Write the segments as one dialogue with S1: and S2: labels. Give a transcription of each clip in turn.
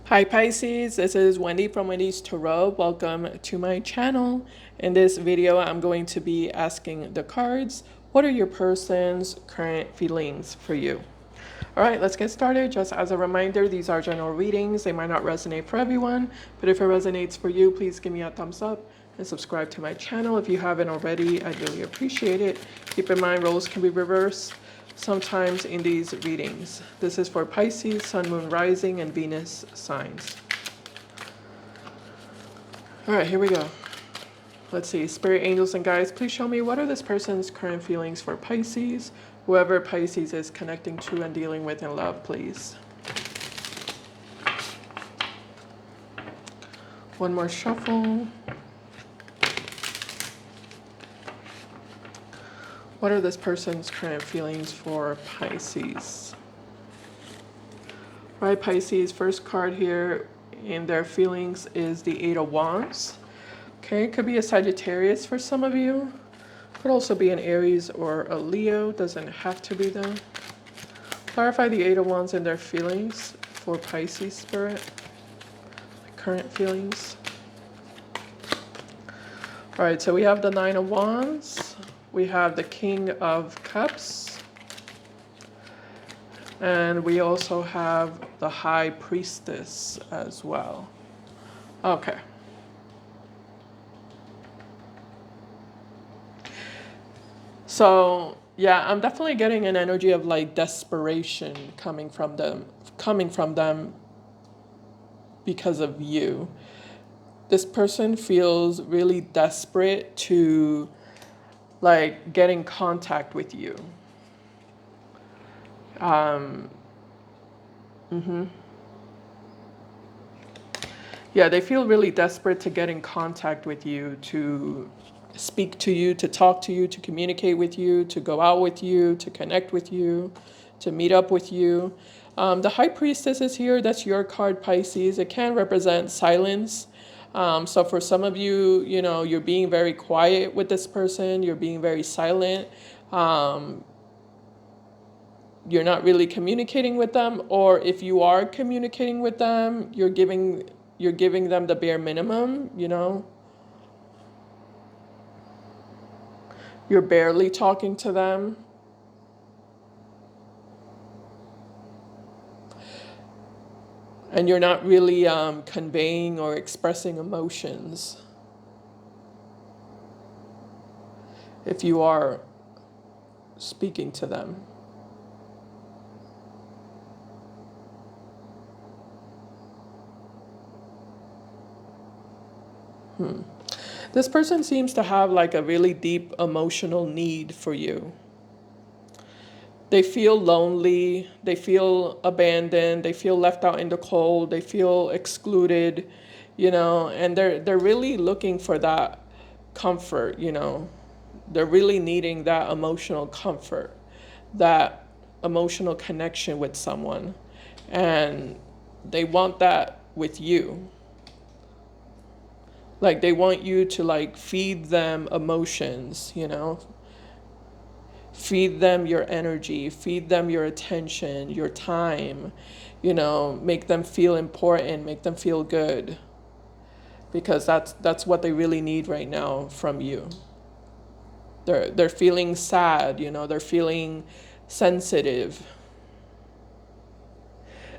S1: Hi Pisces, this is Wendy from Wendys Tarot. Welcome to my channel. In this video, I'm going to be asking the cards, what are your person's current feelings for you? All right, let's get started. Just as a reminder, these are general readings. They might not resonate for everyone, but if it resonates for you, please give me a thumbs up and subscribe to my channel. If you haven't already, I'd really appreciate it. Keep in mind, roles can be reversed sometimes in these readings. This is for Pisces, Sun, Moon, Rising, and Venus signs. All right, here we go. Let's see. Spirit, angels, and guides, please show me what are this person's current feelings for Pisces, whoever Pisces is connecting to and dealing with in love, please. One more shuffle. What are this person's current feelings for Pisces? Right, Pisces, first card here in their feelings is the Eight of Wands. Okay, it could be a Sagittarius for some of you. Could also be an Aries or a Leo. Doesn't have to be them. Clarify the Eight of Wands and their feelings for Pisces spirit. The current feelings. All right, so we have the Nine of Wands. We have the King of Cups. And we also have the High Priestess as well. Okay. So, yeah, I'm definitely getting an energy of like desperation coming from them because of you. This person feels really desperate to like get in contact with you. Yeah, they feel really desperate to get in contact with you, to speak to you, to talk to you, to communicate with you, to go out with you, to connect with you, to meet up with you. The High Priestess is here. That's your card, Pisces. It can represent silence. So for some of you, you know, you're being very quiet with this person. You're being very silent. You're not really communicating with them, or if you are communicating with them, you're giving them the bare minimum, you know. You're barely talking to them. And you're not really conveying or expressing emotions if you are speaking to them. This person seems to have like a really deep emotional need for you. They feel lonely, they feel abandoned, they feel left out in the cold, they feel excluded, you know, and they're really looking for that comfort, you know. They're really needing that emotional comfort, that emotional connection with someone. And they want that with you. Like they want you to like feed them emotions, you know. Feed them your energy, feed them your attention, your time, you know, make them feel important, make them feel good. Because that's what they really need right now from you. They're feeling sad, you know, they're feeling sensitive.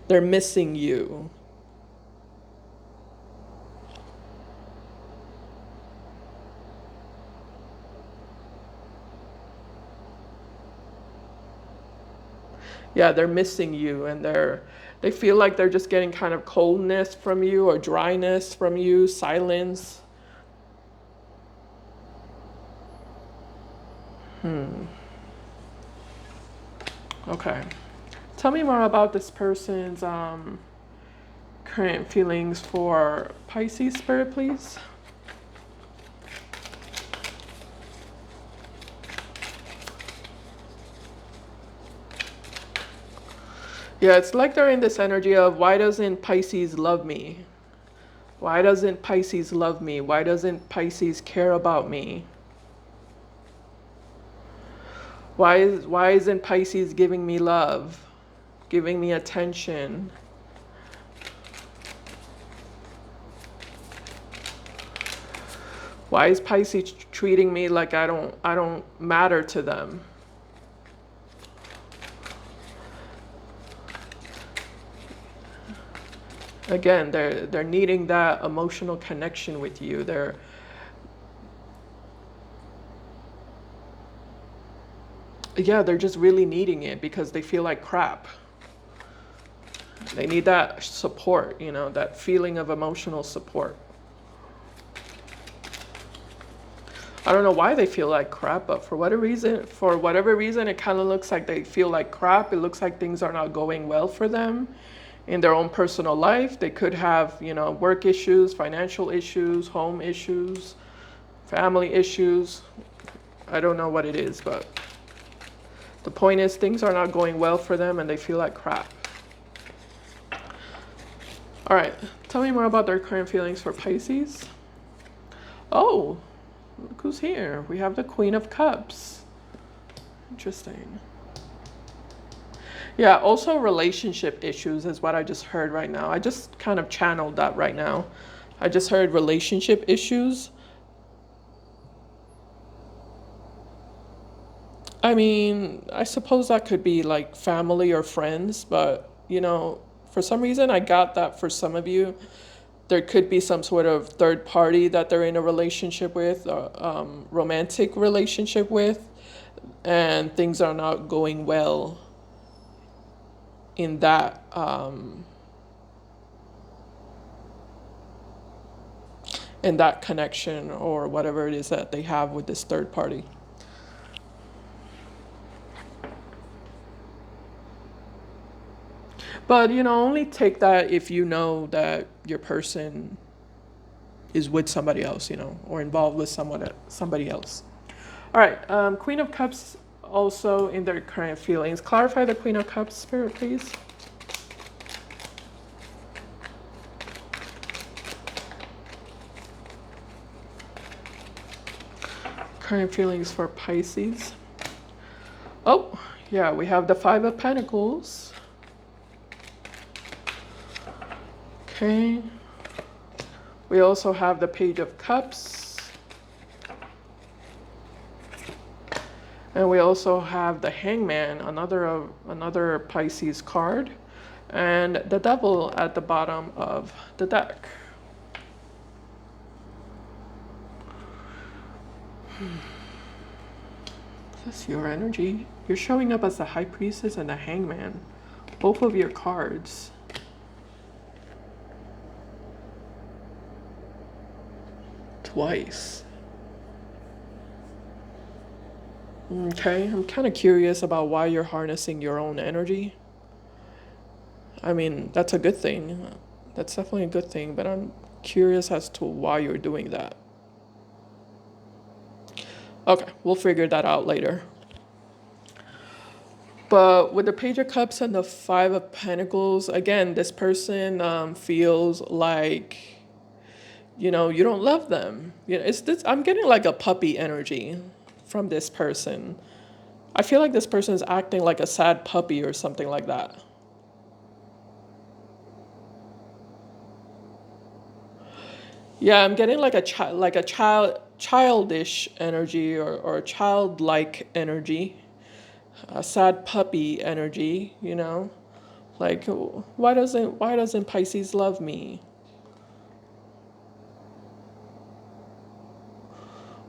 S1: They're missing you. Yeah, they're missing you, and they feel like they're just getting kind of coldness from you or dryness from you, silence. Okay. Tell me more about this person's current feelings for Pisces spirit, please. Yeah, it's like they're in this energy of, why doesn't Pisces love me? Why doesn't Pisces love me? Why doesn't Pisces care about me? Why isn't Pisces giving me love, giving me attention? Why is Pisces treating me like I don't matter to them? Again, they're needing that emotional connection with you. They're just really needing it because they feel like crap. They need that support, that feeling of emotional support. I don't know why they feel like crap, but for whatever reason, it kind of looks like they feel like crap. It looks like things are not going well for them in their own personal life. They could have, work issues, financial issues, home issues, family issues. I don't know what it is, but the point is things are not going well for them and they feel like crap. All right, tell me more about their current feelings for Pisces. Oh, look who's here. We have the Queen of Cups. Interesting. Yeah, also relationship issues is what I just heard right now. I just kind of channeled that right now. I just heard relationship issues. I mean, I suppose that could be like family or friends, but for some reason I got that for some of you, there could be some sort of third party that they're in a relationship with, romantic relationship with, and things are not going well in that connection or whatever it is that they have with this third party. But only take that if you know that your person is with somebody else, or involved with somebody else. All right, Queen of Cups also in their current feelings. Clarify the Queen of Cups, Spirit, please. Current feelings for Pisces. Oh, yeah, we have the Five of Pentacles. Okay. We also have the Page of Cups. And we also have the Hangman, another Pisces card, and the Devil at the bottom of the deck. Is this your energy? You're showing up as the High Priestess and the Hangman. Both of your cards. Twice. Okay, I'm kind of curious about why you're harnessing your own energy. I mean, that's a good thing. That's definitely a good thing, but I'm curious as to why you're doing that. Okay, we'll figure that out later. But with the Page of Cups and the Five of Pentacles, again, this person feels like, you don't love them. It's this. I'm getting like a puppy energy from this person. I feel like this person is acting like a sad puppy or something like that. Yeah, I'm getting like childish energy or childlike energy, a sad puppy energy. Like, why doesn't Pisces love me?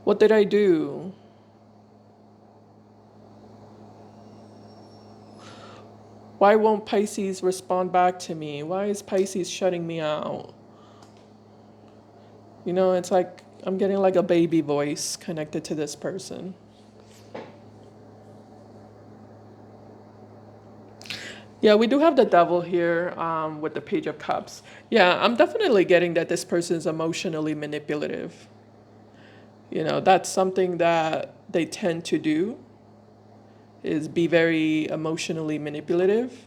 S1: What did I do? Why won't Pisces respond back to me? Why is Pisces shutting me out? It's like I'm getting like a baby voice connected to this person. Yeah, we do have the Devil here with the Page of Cups. Yeah, I'm definitely getting that this person is emotionally manipulative. That's something that they tend to do, is be very emotionally manipulative.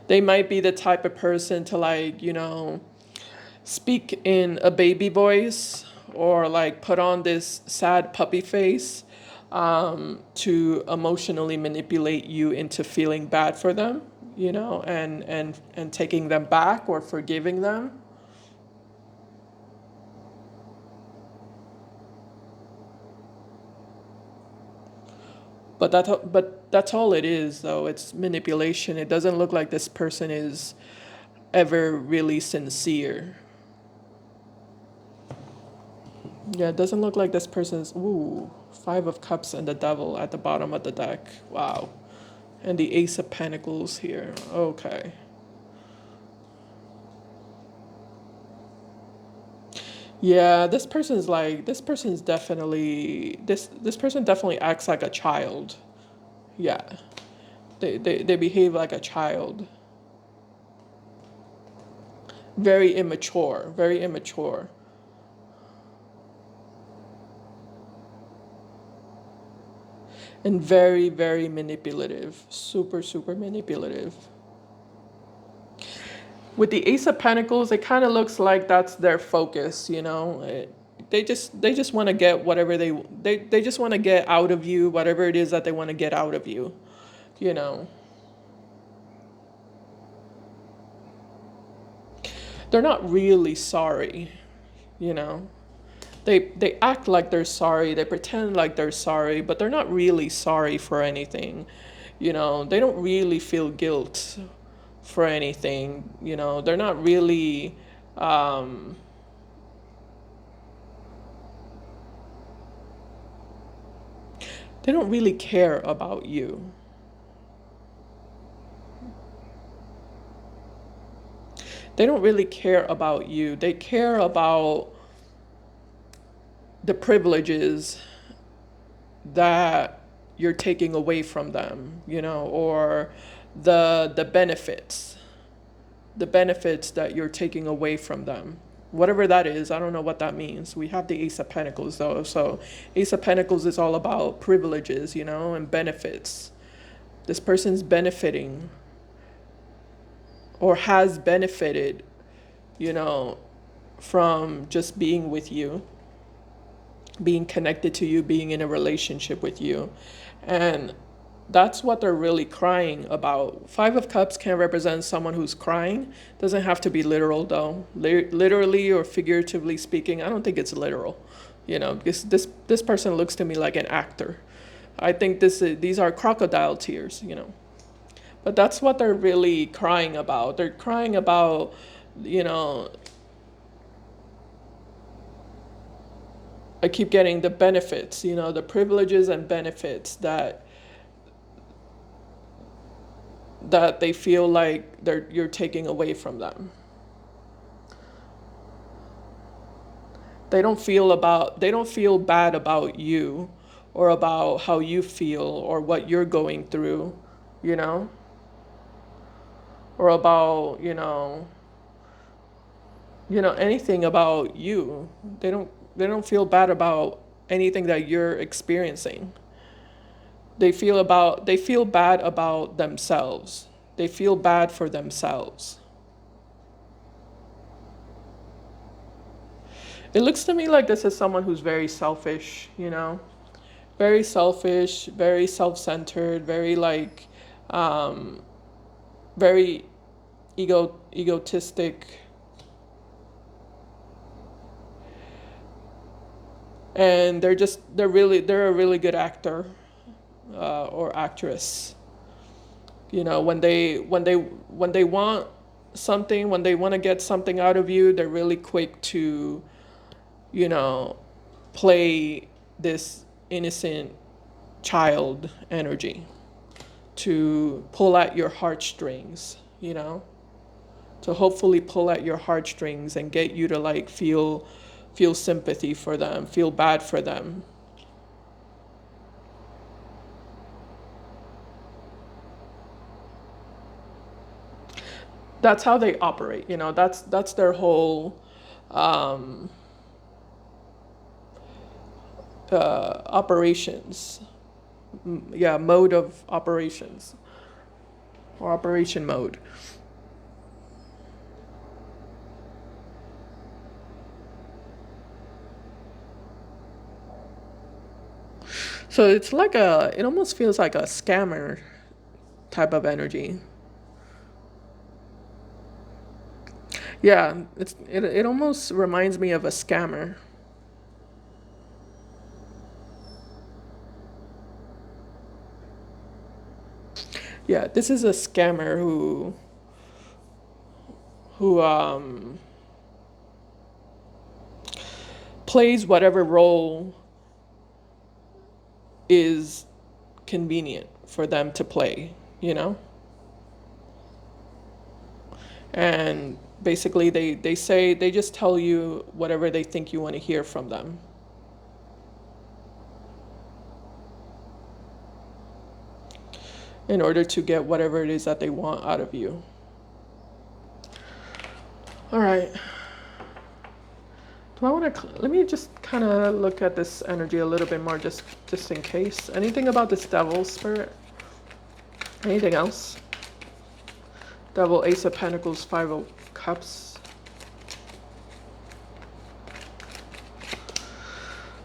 S1: They might be the type of person to speak in a baby voice or like put on this sad puppy face to emotionally manipulate you into feeling bad for them, and taking them back or forgiving them. But that's all it is, though. It's manipulation. It doesn't look like this person is ever really sincere. Yeah, it doesn't look like this person's. Ooh, Five of Cups and the Devil at the bottom of the deck. Wow. And the Ace of Pentacles here. Okay. Yeah, this person's definitely this person definitely acts like a child. Yeah. They behave like a child. Very immature, very immature. And very, very manipulative. Super, super manipulative. With the Ace of Pentacles, it kind of looks like that's their focus, you know. They just want to get whatever they just want to get out of you, whatever it is that they want to get out of you, you know. They're not really sorry, you know. They act like they're sorry, they pretend like they're sorry, but they're not really sorry for anything. You know, they don't really feel guilt for anything, you know. They're not really they don't really care about you. They don't really care about you. They care about the privileges that you're taking away from them, you know, or the benefits, the benefits that you're taking away from them. Whatever that is, I don't know what that means. We have the Ace of Pentacles though. So Ace of Pentacles is all about privileges, you know, and benefits. This person's benefiting or has benefited, you know, from just being with you, being connected to you, being in a relationship with you. And that's what they're really crying about. Five of Cups can represent someone who's crying. Doesn't have to be literal though. Literally or figuratively speaking, I don't think it's literal. You know, because this person looks to me like an actor. I think these are crocodile tears, you know. But that's what they're really crying about. They're crying about, you know, I keep getting the benefits, you know, the privileges and benefits that they feel like you're taking away from them. They don't feel bad about you or about how you feel or what you're going through, you know, or about, anything about you. They don't feel bad about anything that you're experiencing. They feel bad about themselves. They feel bad for themselves. It looks to me like this is someone who's very selfish, you know? Very selfish, very self-centered, very like very egotistic, and they're a really good actor or actress. You know, when they want something, when they want to get something out of you, they're really quick to, you know, play this innocent child energy to pull at your heartstrings, you know, to hopefully pull at your heartstrings and get you to like feel sympathy for them, feel bad for them. That's how they operate, you know. That's their whole operations. Yeah, mode of operations or operation mode. So it almost feels like a scammer type of energy. Yeah, it almost reminds me of a scammer. Yeah, this is a scammer who plays whatever role is convenient for them to play, you know? And basically they say they just tell you whatever they think you want to hear from them. In order to get whatever it is that they want out of you. All right. Do I want to let me just kind of look at this energy a little bit more just in case. Anything about this devil spirit? Anything else? Devil, Ace of Pentacles, Five of Cups.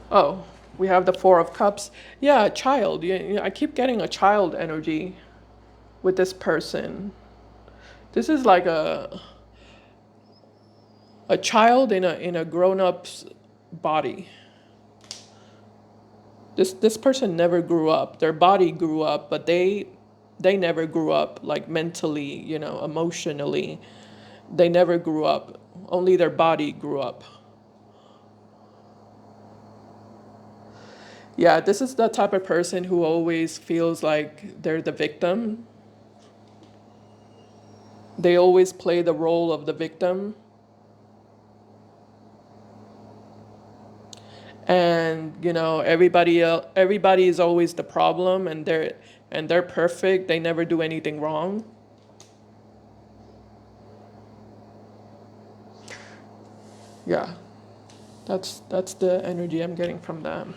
S1: Oh, we have the Four of Cups. Yeah, child. I keep getting a child energy with this person. This is like a child in a grown-up's body. This person never grew up. Their body grew up, but they never grew up, like mentally, emotionally. They never grew up. Only their body grew up. Yeah, this is the type of person who always feels like they're the victim. They always play the role of the victim. And everybody is always the problem, and they're perfect. They never do anything wrong. Yeah, that's the energy I'm getting from them.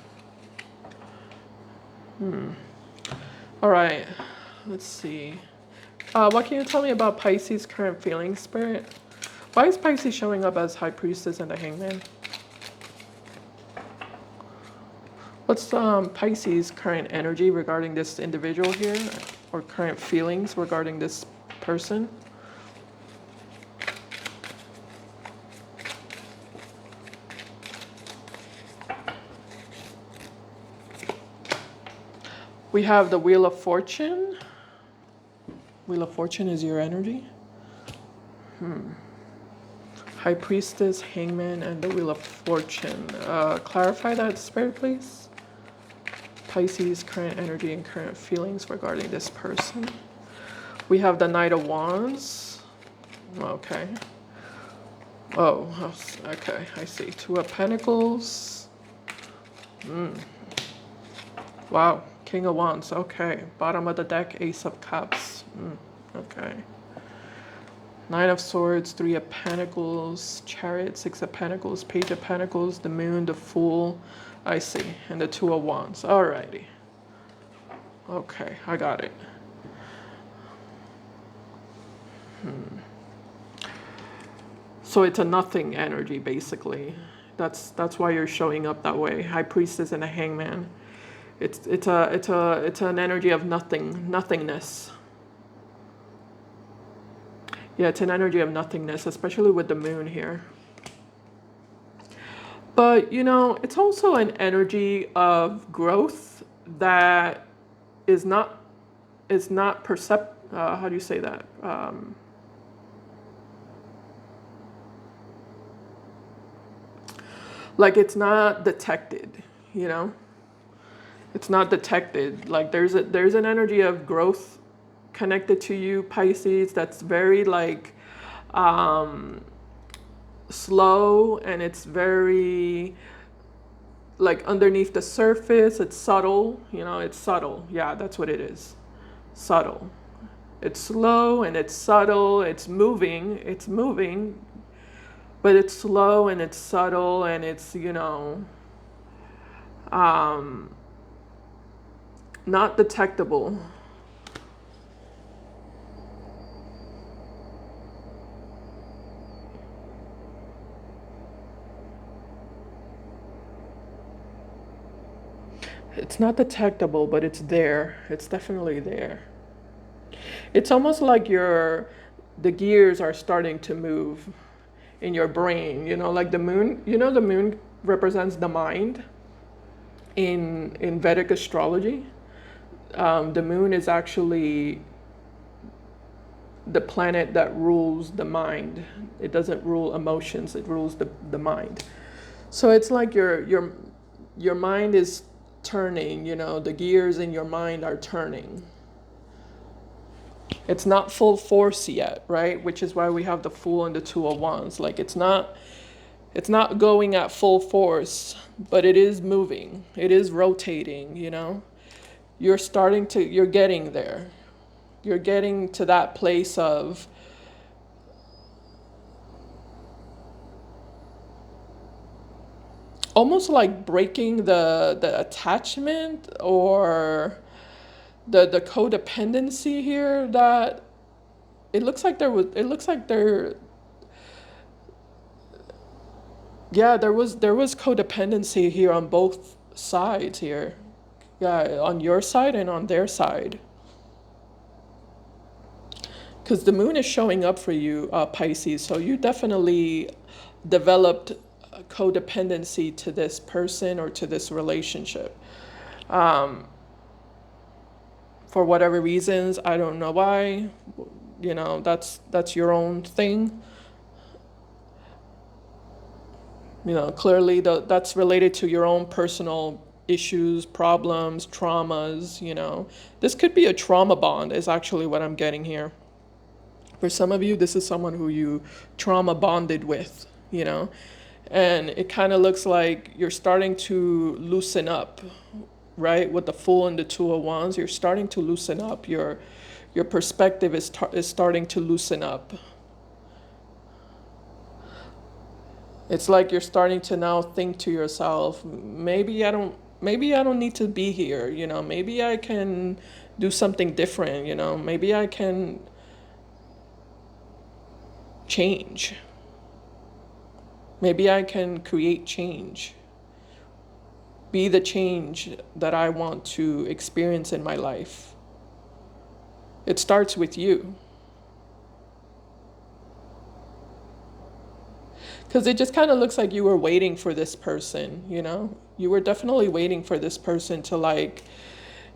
S1: All right, let's see. What can you tell me about Pisces' current feelings, Spirit? Why is Pisces showing up as High Priestess and the Hangman? What's Pisces' current energy regarding this individual here, or current feelings regarding this person? We have the Wheel of Fortune. Wheel of Fortune is your energy. High Priestess, Hangman, and the Wheel of Fortune. Clarify that, Spirit, please. Pisces' current energy and current feelings regarding this person. We have the Knight of Wands. Okay. Oh, okay, I see. Two of Pentacles. Wow, King of Wands. Okay. Bottom of the deck, Ace of Cups. Okay. Nine of Swords, Three of Pentacles, Chariot, Six of Pentacles, Page of Pentacles, the Moon, the Fool. I see. And the Two of Wands. Alrighty. Okay, I got it. So it's a nothing energy, basically. That's why you're showing up that way. High Priestess and a Hangman. It's an energy of nothingness. Yeah, it's an energy of nothingness, especially with the moon here. But, it's also an energy of growth that is not how do you say that? Like it's not detected, It's not detected. Like there's an energy of growth connected to you, Pisces, that's very like slow, and it's very like underneath the surface. It's subtle, it's subtle. Yeah, that's what it is. Subtle. It's slow and it's subtle. It's moving, but it's slow and it's subtle, and it's not detectable. It's not detectable, but it's there. It's definitely there. It's almost like the gears are starting to move in your brain, like the moon. The moon represents the mind in Vedic astrology. The moon is actually the planet that rules the mind. It doesn't rule emotions, it rules the mind. So it's like your mind is turning, you know, the gears in your mind are turning. It's not full force yet, right? Which is why we have the Fool and the Two of Wands. Like it's not going at full force, but it is moving. It is rotating, you know. You're getting there. You're getting to that place of almost like breaking the attachment or the codependency here, that it looks like there, yeah, there was codependency here on both sides here. Yeah, on your side and on their side. Because the moon is showing up for you, Pisces. So you definitely developed codependency to this person or to this relationship. Um, for whatever reasons, I don't know why. You know, that's your own thing. You know, clearly that's related to your own personal issues, problems, traumas, you know. This could be a trauma bond is actually what I'm getting here. For some of you, this is someone who you trauma bonded with, you know. And it kind of looks like you're starting to loosen up, right? With the Fool and the Two of Wands, you're starting to loosen up. Your perspective is starting to loosen up. It's like you're starting to now think to yourself, maybe I don't need to be here, you know, maybe I can do something different, you know, maybe I can change. Maybe I can create change. Be the change that I want to experience in my life. It starts with you. Because it just kind of looks like you were waiting for this person, you know? You were definitely waiting for this person to, like,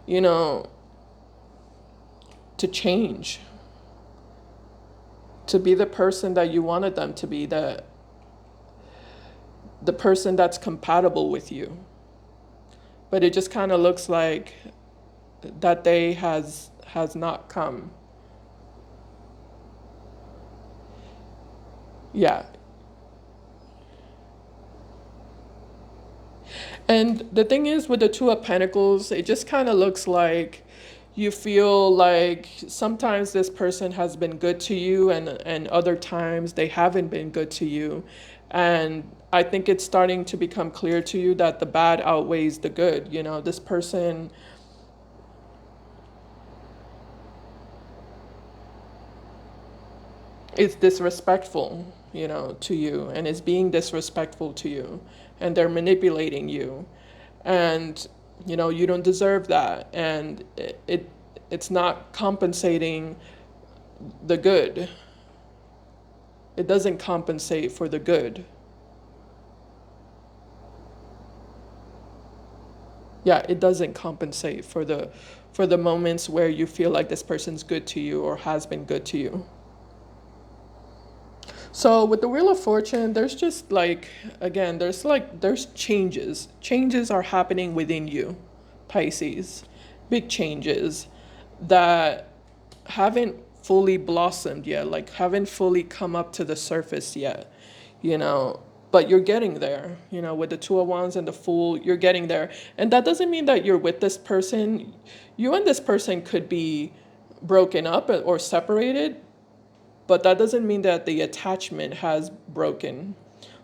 S1: you know, to change, to be the person that you wanted them to be, the person that's compatible with you. But it just kind of looks like that day has not come. Yeah. And the thing is, with the Two of Pentacles, it just kind of looks like you feel like sometimes this person has been good to you, and other times they haven't been good to you. And I think it's starting to become clear to you that the bad outweighs the good. You know, this person is disrespectful, you know, to you, and is being disrespectful to you, and they're manipulating you. And you know, you don't deserve that, and it's not compensating the good. It doesn't compensate for the good. Yeah, it doesn't compensate for the moments where you feel like this person's good to you or has been good to you. So with the Wheel of Fortune, there's just like, again, there's changes. Changes are happening within you, Pisces. Big changes that haven't fully blossomed yet, like haven't fully come up to the surface yet, you know. But you're getting there, you know, with the Two of Wands and the Fool, you're getting there. And that doesn't mean that you're with this person. You and this person could be broken up or separated, but that doesn't mean that the attachment has broken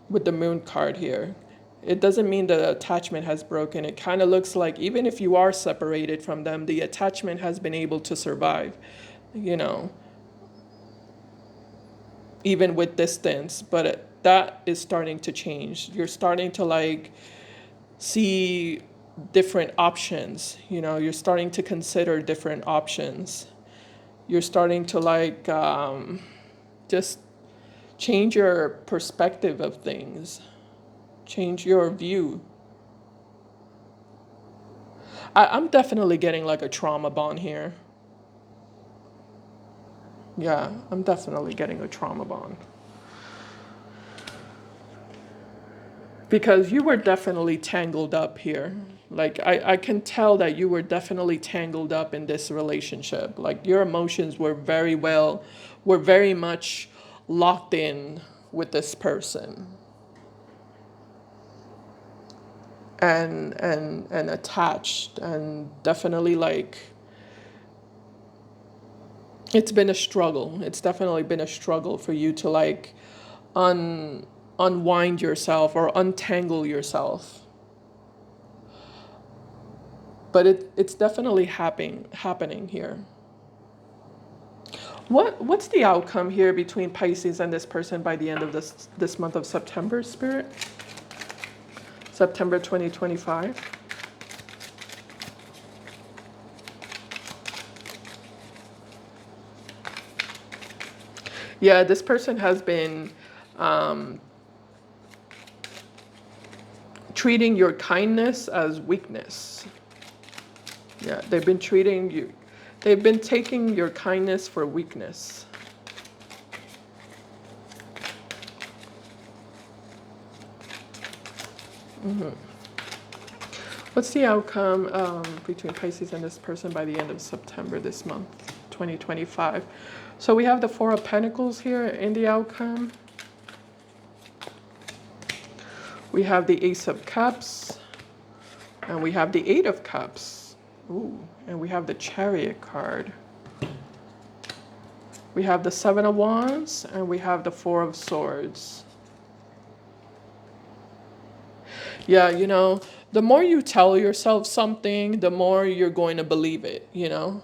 S1: with the Moon card here. It doesn't mean the attachment has broken. It kind of looks like even if you are separated from them, the attachment has been able to survive, you know, even with distance. But that is starting to change. You're starting to like see different options, you know, you're starting to consider different options. You're starting to like just change your perspective of things, change your view. I'm definitely getting like a trauma bond here. Yeah, I'm definitely getting a trauma bond. Because you were definitely tangled up here. Like, I can tell that you were definitely tangled up in this relationship. Like, your emotions were very much locked in with this person. And attached, and definitely like, it's been a struggle. It's definitely been a struggle for you to like un unwind yourself or untangle yourself. But it's definitely happening here. What's the outcome here between Pisces and this person by the end of this month of September, Spirit? September 2025. Yeah, this person has been treating your kindness as weakness. Yeah, they've been taking your kindness for weakness. What's the outcome between Pisces and this person by the end of September this month, 2025? So we have the Four of Pentacles here in the outcome. We have the Ace of Cups, and we have the Eight of Cups. Ooh, and we have the Chariot card. We have the Seven of Wands, and we have the Four of Swords. Yeah, you know, the more you tell yourself something, the more you're going to believe it, you know?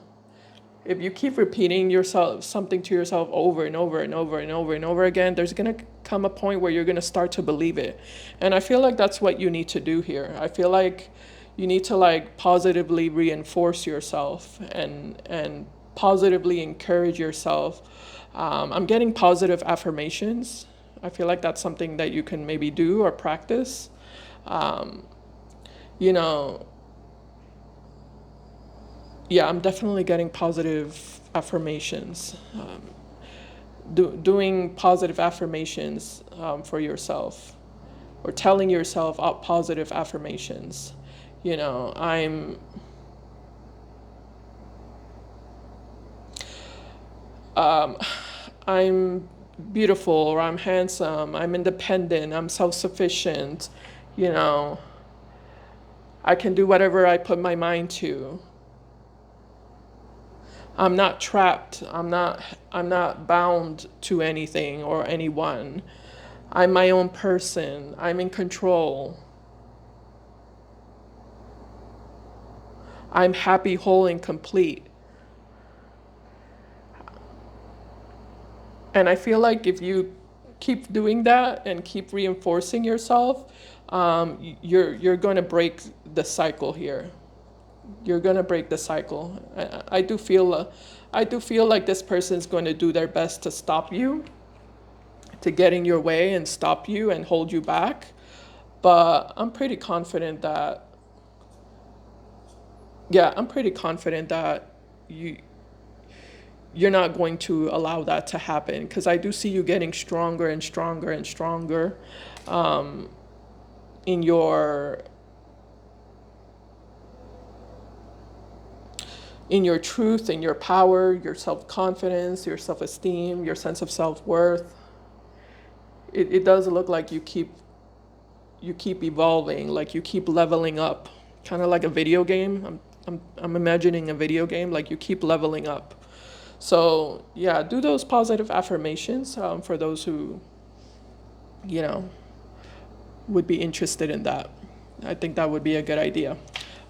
S1: If you keep repeating yourself something to yourself over and over and over and over and over again, there's going to come a point where you're going to start to believe it. And I feel like that's what you need to do here. I feel like you need to like positively reinforce yourself and positively encourage yourself. I'm getting positive affirmations. I feel like that's something that you can maybe do or practice. You know, yeah, I'm definitely getting positive affirmations. Doing positive affirmations for yourself, or telling yourself positive affirmations. You know, I'm beautiful, or I'm handsome, I'm independent, I'm self-sufficient, you know, I can do whatever I put my mind to. I'm not trapped. I'm not bound to anything or anyone. I'm my own person. I'm in control. I'm happy, whole, and complete. And I feel like if you keep doing that and keep reinforcing yourself, you're going to break the cycle here. You're going to break the cycle. I do feel like this person's going to do their best to stop you, to get in your way and stop you and hold you back. But I'm pretty confident that, yeah, I'm pretty confident that you you're not going to allow that to happen, because I do see you getting stronger and stronger and stronger in your truth, in your power, your self-confidence, your self-esteem, your sense of self-worth. It does look like you keep evolving, like you keep leveling up, kind of like a video game. I'm imagining a video game, like you keep leveling up. So yeah, do those positive affirmations for those who, you know, would be interested in that. I think that would be a good idea.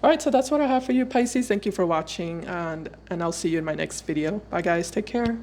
S1: All right, so that's what I have for you, Pisces. Thank you for watching, and I'll see you in my next video. Bye, guys. Take care.